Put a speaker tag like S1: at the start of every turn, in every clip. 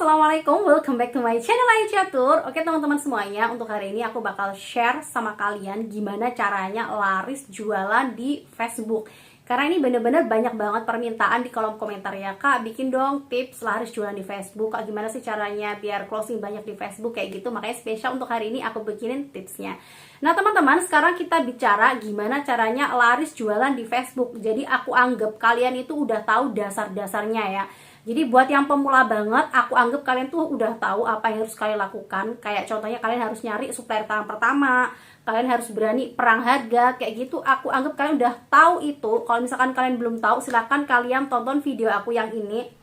S1: Assalamualaikum, welcome back to my channel Ayu Catur. Oke teman-teman semuanya, untuk hari ini aku bakal share sama kalian gimana caranya laris jualan di Facebook. Karena ini bener-bener banyak banget permintaan di kolom komentar ya, Kak bikin dong tips laris jualan di Facebook. Kak gimana sih caranya biar closing banyak di Facebook kayak gitu. Makanya spesial untuk hari ini aku bikinin tipsnya. Nah teman-teman, sekarang kita bicara gimana caranya laris jualan di Facebook. Jadi aku anggap kalian itu udah tahu dasar-dasarnya ya. Jadi buat yang pemula banget, aku anggap kalian tuh udah tahu apa yang harus kalian lakukan. Kayak contohnya kalian harus nyari supplier tahap pertama, kalian harus berani perang harga, kayak gitu. Aku anggap kalian udah tahu itu. Kalau misalkan kalian belum tahu, silahkan kalian tonton video aku yang ini.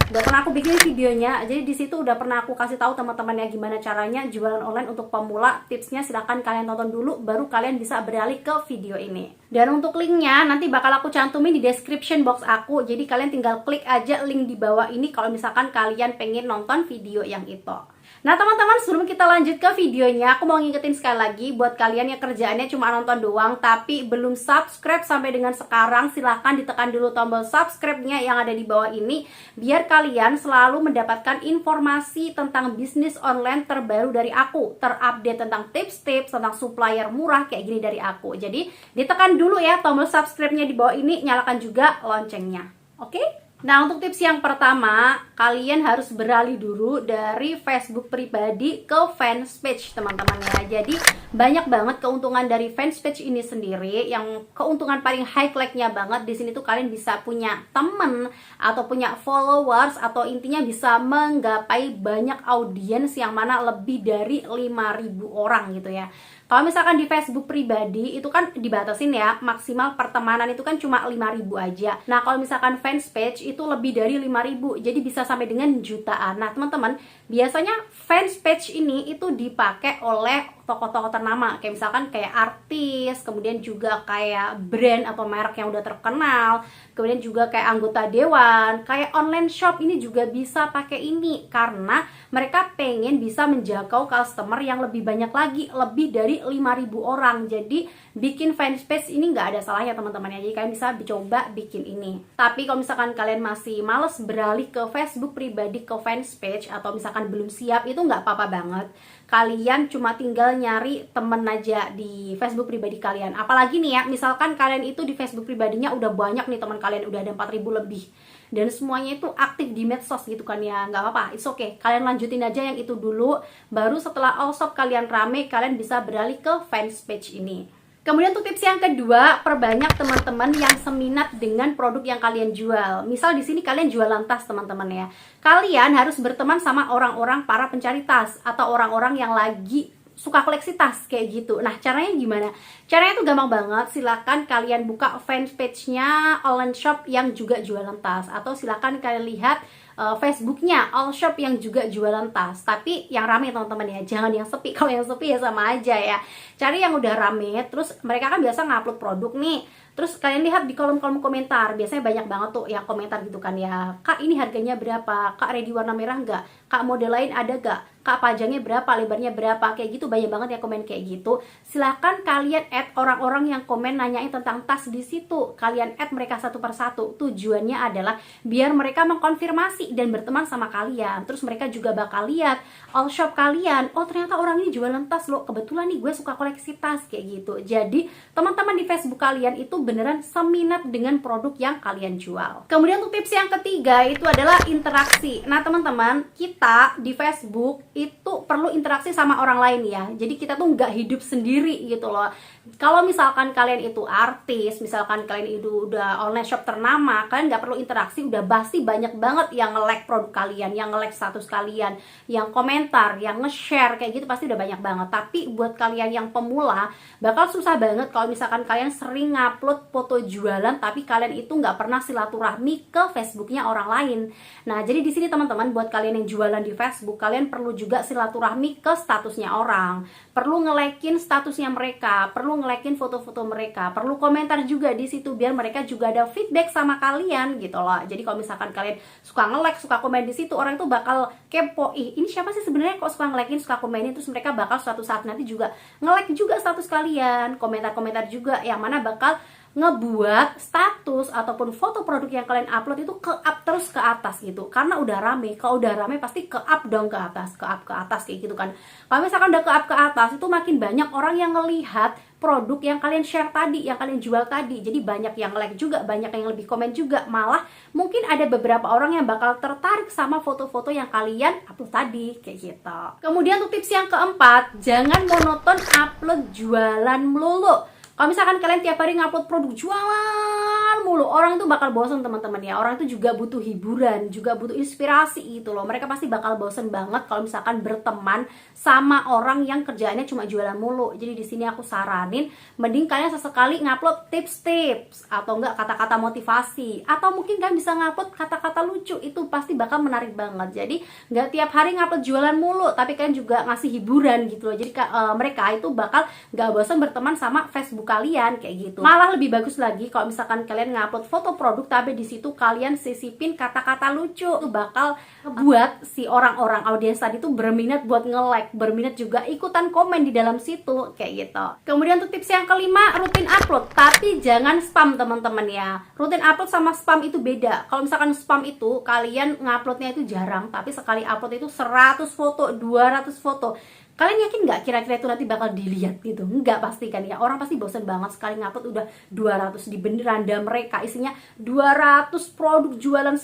S1: Udah pernah aku bikin videonya, jadi di situ udah pernah aku kasih tahu teman-teman ya gimana caranya jualan online untuk pemula. Tipsnya silahkan kalian tonton dulu, baru kalian bisa beralih ke video ini. Dan untuk linknya nanti bakal aku cantumin di description box aku, jadi kalian tinggal klik aja link di bawah ini kalau misalkan kalian pengen nonton video yang itu. Nah teman-teman, sebelum kita lanjut ke videonya, aku mau ngingetin sekali lagi buat kalian yang kerjaannya cuma nonton doang tapi belum subscribe sampai dengan sekarang, silahkan ditekan dulu tombol subscribe-nya yang ada di bawah ini biar kalian selalu mendapatkan informasi tentang bisnis online terbaru dari aku, terupdate tentang tips-tips tentang supplier murah kayak gini dari aku. Jadi ditekan dulu ya tombol subscribe-nya di bawah ini, nyalakan juga loncengnya. Oke? Nah untuk tips yang pertama, kalian harus beralih dulu dari Facebook pribadi ke fans page teman-teman ya. Jadi banyak banget keuntungan dari fans page ini sendiri. Yang keuntungan paling highlight-nya banget di sini tuh kalian bisa punya temen atau punya followers, atau intinya bisa menggapai banyak audiens yang mana lebih dari 5.000 orang gitu ya. Kalau misalkan di Facebook pribadi itu kan dibatasin ya, maksimal pertemanan itu kan cuma 5.000 aja. Nah kalau misalkan fans page itu lebih dari 5.000, jadi bisa sampai dengan jutaan. Nah teman-teman, biasanya fans page ini itu dipakai oleh tokoh-tokoh ternama, kayak misalkan kayak artis, kemudian juga kayak brand atau merek yang udah terkenal, kemudian juga kayak anggota dewan, kayak online shop ini juga bisa pakai ini karena mereka pengen bisa menjangkau customer yang lebih banyak lagi, lebih dari 5.000 orang. Jadi bikin fanpage ini nggak ada salahnya teman-teman ya, jadi kalian bisa coba bikin ini. Tapi kalau misalkan kalian masih males beralih ke Facebook pribadi ke fanpage, atau misalkan belum siap, itu nggak apa-apa banget. Kalian cuma tinggal nyari temen aja di Facebook pribadi kalian. Apalagi nih ya, misalkan kalian itu di Facebook pribadinya udah banyak nih teman kalian, udah ada 4.000 lebih, dan semuanya itu aktif di medsos gitu kan ya, nggak apa-apa, it's okay. Kalian lanjutin aja yang itu dulu, baru setelah all shop kalian rame, kalian bisa beralih ke fans page ini. Kemudian untuk tips yang kedua, perbanyak teman-teman yang seminat dengan produk yang kalian jual. Misal di sini kalian jualan tas teman-teman ya. Kalian harus berteman sama orang-orang para pencari tas atau orang-orang yang lagi suka koleksi tas kayak gitu. Nah caranya gimana? Caranya tuh gampang banget. Silakan kalian buka fanpage-nya online shop yang juga jualan tas, atau silakan kalian lihat Facebooknya all shop yang juga jualan tas. Tapi yang rame teman-teman ya, jangan yang sepi. Kalau yang sepi ya sama aja ya. Cari yang udah rame, terus mereka kan biasa ngupload produk nih. Terus kalian lihat di kolom-kolom komentar, biasanya banyak banget tuh yang komentar gitu kan ya. Kak ini harganya berapa? Kak ready warna merah nggak? Kak model lain ada nggak? Kak panjangnya berapa? Lebarnya berapa? Kayak gitu banyak banget ya komen kayak gitu. Silahkan kalian add orang-orang yang komen nanyain tentang tas di situ. Kalian add mereka satu persatu. Tujuannya adalah biar mereka mengkonfirmasi dan berteman sama kalian. Terus mereka juga bakal lihat all shop kalian. Oh ternyata orang ini jualan tas loh. Kebetulan nih gue suka koleksi tas kayak gitu. Jadi teman-teman di Facebook kalian itu beneran seminat dengan produk yang kalian jual. Kemudian untuk tips yang ketiga itu adalah interaksi. Nah teman-teman, kita di Facebook itu perlu interaksi sama orang lain ya. Jadi kita tuh nggak hidup sendiri gitu loh. Kalau misalkan kalian itu artis, misalkan kalian itu udah online shop ternama, kalian nggak perlu interaksi, udah pasti banyak banget yang nge-like produk kalian, yang nge-like status kalian, yang komentar, yang nge-share kayak gitu pasti udah banyak banget. Tapi buat kalian yang pemula bakal susah banget kalau misalkan kalian sering ngupload foto jualan tapi kalian itu nggak pernah silaturahmi ke Facebooknya orang lain. Nah jadi di sini teman-teman, buat kalian yang jualan di Facebook, kalian perlu juga silaturahmi ke statusnya orang, perlu nge-like-in statusnya mereka, perlu nge-like-in foto-foto mereka, perlu komentar juga di situ biar mereka juga ada feedback sama kalian gitu loh. Jadi kalau misalkan kalian suka nge-like, suka komen di situ, orang itu bakal kepo, ih ini siapa sih sebenarnya kok suka nge-like-in, suka komenin, terus mereka bakal suatu saat nanti juga nge-like juga status kalian, komentar-komentar juga yang mana bakal ngebuat status ataupun foto produk yang kalian upload itu ke up terus ke atas gitu, karena udah rame. Kalau udah rame pasti ke up dong, ke atas, ke up ke atas kayak gitu kan. Kalau misalkan udah ke up ke atas, itu makin banyak orang yang ngelihat produk yang kalian share tadi, yang kalian jual tadi. Jadi banyak yang like juga, banyak yang lebih komen juga. Malah mungkin ada beberapa orang yang bakal tertarik sama foto-foto yang kalian upload tadi, kayak gitu. Kemudian untuk tips yang keempat, jangan monoton upload jualan melulu. Kalau misalkan kalian tiap hari ngupload produk jualan mulu, orang itu bakal bosan teman-teman ya. Orang itu juga butuh hiburan, juga butuh inspirasi gitu loh. Mereka pasti bakal bosan banget kalau misalkan berteman sama orang yang kerjaannya cuma jualan mulu. Jadi di sini aku saranin, mending kalian sesekali ngupload tips-tips atau enggak kata-kata motivasi, atau mungkin kalian bisa ngupload kata-kata lucu. Itu pasti bakal menarik banget. Jadi nggak tiap hari ngupload jualan mulu, tapi kalian juga ngasih hiburan gitu loh. Jadi mereka itu bakal nggak bosan berteman sama Facebook kalian kayak gitu. Malah lebih bagus lagi kalau misalkan kalian ngupload foto produk tapi di situ kalian sisipin kata-kata lucu. Itu bakal buat si orang-orang audiens tadi tuh berminat buat nge-like, berminat juga ikutan komen di dalam situ kayak gitu. Kemudian untuk tips yang kelima, rutin upload tapi jangan spam teman-teman ya. Rutin upload sama spam itu beda. Kalau misalkan spam itu kalian nguploadnya itu jarang, tapi sekali upload itu 100 foto, 200 foto. Kalian yakin nggak kira-kira itu nanti bakal dilihat gitu? Nggak pasti kan ya. Orang pasti bosan banget sekali ngupload udah 200 di beranda mereka isinya 200 produk jualan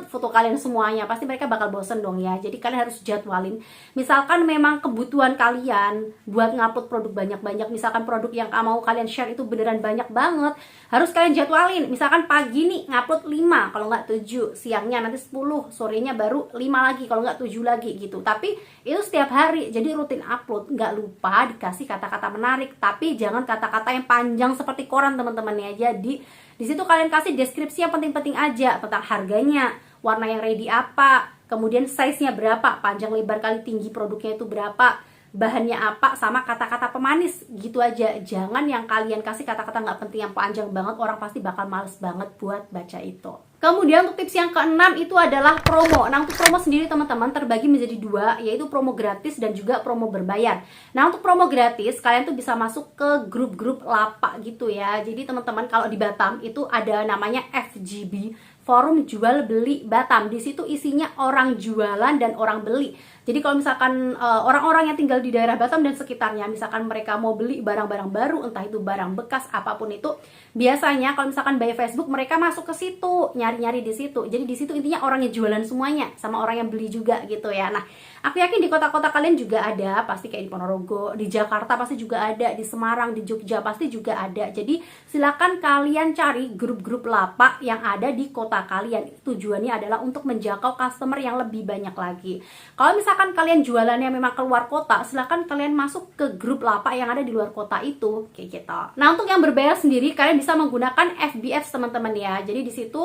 S1: foto kalian semuanya. Pasti mereka bakal bosan dong ya. Jadi kalian harus jadwalin. Misalkan memang kebutuhan kalian buat ngupload produk banyak-banyak, misalkan produk yang mau kalian share itu beneran banyak banget, harus kalian jadwalin. Misalkan pagi nih ngupload 5, kalau nggak 7, siangnya nanti 10, sorenya baru 5 lagi, kalau nggak 7 lagi gitu. Tapi itu setiap hari, jadi rutin upload. Nggak lupa dikasih kata-kata menarik, tapi jangan kata-kata yang panjang seperti koran teman-teman ya. Jadi di situ kalian kasih deskripsi yang penting-penting aja, tentang harganya, warna yang ready apa, kemudian size-nya berapa, panjang lebar kali tinggi produknya itu berapa, bahannya apa, sama kata-kata pemanis gitu aja. Jangan yang kalian kasih kata-kata nggak penting yang panjang banget, orang pasti bakal males banget buat baca itu. Kemudian untuk tips yang keenam itu adalah promo. Nah untuk promo sendiri teman-teman terbagi menjadi dua, yaitu promo gratis dan juga promo berbayar. Nah untuk promo gratis kalian tuh bisa masuk ke grup-grup lapak gitu ya. Jadi teman-teman kalau di Batam itu ada namanya FGB, Forum Jual Beli Batam. Di situ isinya orang jualan dan orang beli. Jadi kalau misalkan orang-orang yang tinggal di daerah Batam dan sekitarnya, misalkan mereka mau beli barang-barang baru, entah itu barang bekas apapun itu, biasanya kalau misalkan by Facebook mereka masuk ke situ, nyari-nyari di situ. Jadi di situ intinya orang yang jualan semuanya sama orang yang beli juga gitu ya. Nah, aku yakin di kota-kota kalian juga ada, pasti kayak di Ponorogo, di Jakarta pasti juga ada, di Semarang, di Jogja pasti juga ada. Jadi silakan kalian cari grup-grup lapak yang ada di kota kalian. Tujuannya adalah untuk menjangkau customer yang lebih banyak lagi. Kalau misalkan kalian jualannya memang keluar kota, silakan kalian masuk ke grup lapak yang ada di luar kota itu kayak gitu. Nah untuk yang berbayar sendiri kalian bisa menggunakan FBS teman-teman ya. Jadi di situ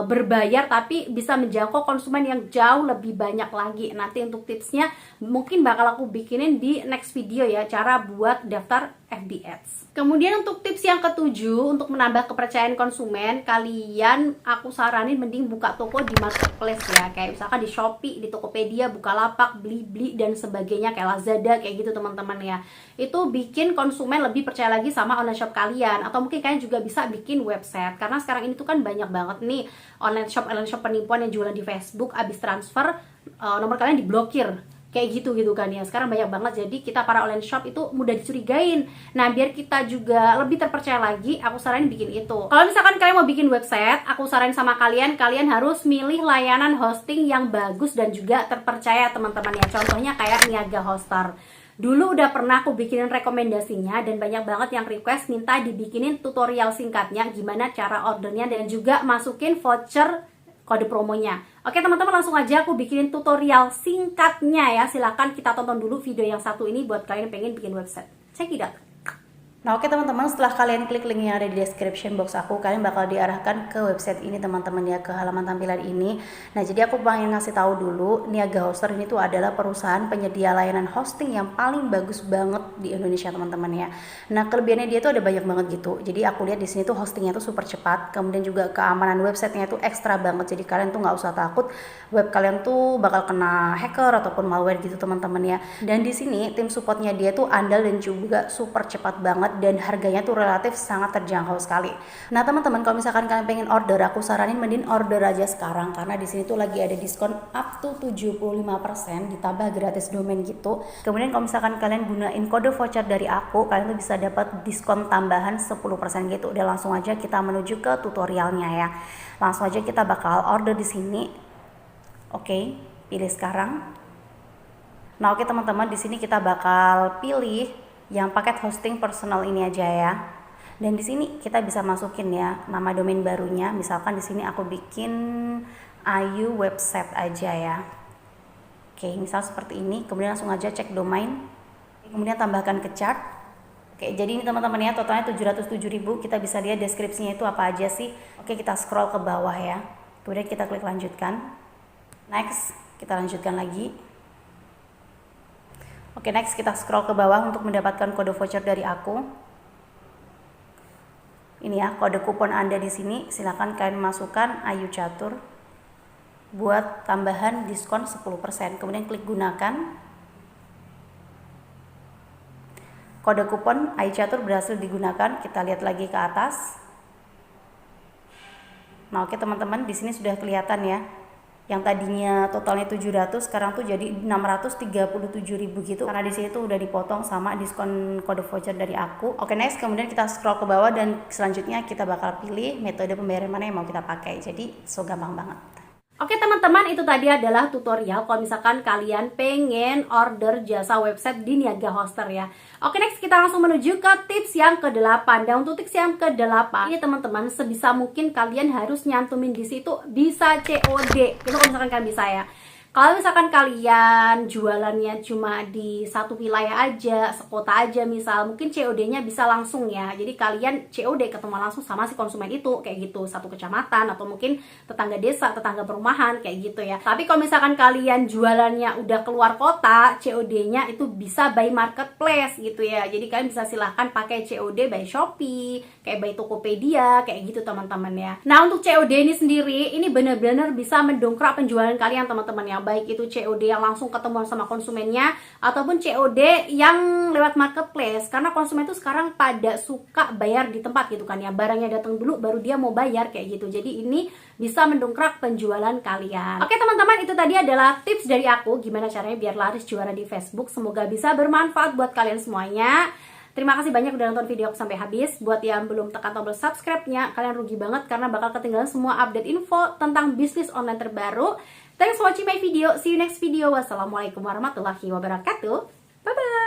S1: berbayar tapi bisa menjangkau konsumen yang jauh lebih banyak lagi. Nanti untuk tipsnya mungkin bakal aku bikinin di next video ya, cara buat daftar FB Ads. Kemudian untuk tips yang ketujuh, untuk menambah kepercayaan konsumen, aku saranin mending buka toko di marketplace ya, kayak misalkan di Shopee, di Tokopedia, Bukalapak, Blibli dan sebagainya, kayak Lazada kayak gitu teman-teman ya. Itu bikin konsumen lebih percaya lagi sama online shop kalian. Atau mungkin kalian juga bisa bikin website, karena sekarang ini tuh kan banyak banget nih online shop penipuan yang jualan di Facebook, abis transfer nomor kalian diblokir kayak gitu kan ya. Sekarang banyak banget, jadi kita para online shop itu mudah dicurigain. Nah biar kita juga lebih terpercaya lagi, aku saranin bikin itu. Kalau misalkan kalian mau bikin website, aku saranin sama kalian harus milih layanan hosting yang bagus dan juga terpercaya teman-teman ya. Contohnya kayak Niaga Hoster. Dulu udah pernah aku bikinin rekomendasinya dan banyak banget yang request minta dibikinin tutorial singkatnya gimana cara ordernya dan juga masukin voucher kode promonya. Oke teman-teman, langsung aja aku bikinin tutorial singkatnya ya. Silahkan kita tonton dulu video yang satu ini buat kalian yang pengen bikin website. Check it out. Nah oke teman-teman, setelah kalian klik link yang ada di description box aku, kalian bakal diarahkan ke website ini teman-teman ya, ke halaman tampilan ini. Nah jadi aku pengen ngasih tahu dulu, Niaga Hoster ini tuh adalah perusahaan penyedia layanan hosting yang paling bagus banget di Indonesia teman-teman ya. Nah kelebihannya dia tuh ada banyak banget gitu. Jadi aku lihat di sini tuh hostingnya tuh super cepat, kemudian juga keamanan websitenya tuh ekstra banget. Jadi kalian tuh nggak usah takut web kalian tuh bakal kena hacker ataupun malware gitu teman-teman ya. Dan di sini tim supportnya dia tuh andal dan juga super cepat banget. dan harganya tuh relatif sangat terjangkau sekali. Nah teman-teman, kalau misalkan kalian pengen order, aku saranin mending order aja sekarang karena di sini tuh lagi ada diskon up to 75% ditambah gratis domain gitu. Kemudian kalau misalkan kalian gunain kode voucher dari aku, kalian tuh bisa dapat diskon tambahan 10% gitu. Udah langsung aja kita menuju ke tutorialnya ya. Langsung aja kita bakal order di sini. Oke, pilih sekarang. Nah, oke teman-teman, di sini kita bakal pilih yang paket hosting personal ini aja ya. Dan di sini kita bisa masukin ya nama domain barunya. Misalkan di sini aku bikin Ayu website aja ya. Oke, misal seperti ini. Kemudian langsung aja cek domain. Kemudian tambahkan ke chart. Oke, jadi ini teman-teman ya, totalnya 707.000. Kita bisa lihat deskripsinya itu apa aja sih. Oke, kita scroll ke bawah ya. Kemudian kita klik lanjutkan. Next, kita lanjutkan lagi. Oke, next kita scroll ke bawah untuk mendapatkan kode voucher dari aku. Ini ya, kode kupon Anda di sini. Silakan kalian masukkan Ayu Catur buat tambahan diskon 10%. Kemudian klik gunakan. Kode kupon Ayu Catur berhasil digunakan. Kita lihat lagi ke atas. Nah, oke teman-teman, di sini sudah kelihatan ya. Yang tadinya totalnya 700 sekarang tuh jadi 637.000 gitu karena di sini tuh udah dipotong sama diskon kode voucher dari aku. Oke, next kemudian kita scroll ke bawah dan selanjutnya kita bakal pilih metode pembayaran mana yang mau kita pakai. Jadi so gampang banget. Oke teman-teman, itu tadi adalah tutorial kalau misalkan kalian pengen order jasa website di Niaga Hoster ya. Oke, next kita langsung menuju ke tips yang ke-8. Dan untuk tips yang ke-8 ini teman-teman, sebisa mungkin kalian harus nyantumin di situ bisa COD. Itu kalau misalkan kalian bisa ya. Kalau misalkan kalian jualannya cuma di satu wilayah aja, sekota aja misal, mungkin COD-nya bisa langsung ya. Jadi kalian COD ketemu langsung sama si konsumen itu, kayak gitu, satu kecamatan atau mungkin tetangga desa, tetangga perumahan, kayak gitu ya. Tapi kalau misalkan kalian jualannya udah keluar kota, COD-nya itu bisa by marketplace gitu ya. Jadi kalian bisa silahkan pakai COD by Shopee, kayak by Tokopedia, kayak gitu teman-teman ya. Nah, untuk COD ini sendiri, ini benar-benar bisa mendongkrak penjualan kalian teman-teman ya. Baik itu COD yang langsung ketemu sama konsumennya ataupun COD yang lewat marketplace, karena konsumen itu sekarang pada suka bayar di tempat gitu kan ya, barangnya datang dulu baru dia mau bayar kayak gitu. Jadi ini bisa mendongkrak penjualan kalian. Oke teman-teman, itu tadi adalah tips dari aku gimana caranya biar laris juara di Facebook. Semoga bisa bermanfaat buat kalian semuanya. Terima kasih banyak udah nonton video aku sampai habis. Buat yang belum tekan tombol subscribe-nya, kalian rugi banget karena bakal ketinggalan semua update info tentang bisnis online terbaru. Thanks for watching my video. See you next video. Wassalamualaikum warahmatullahi wabarakatuh. Bye-bye.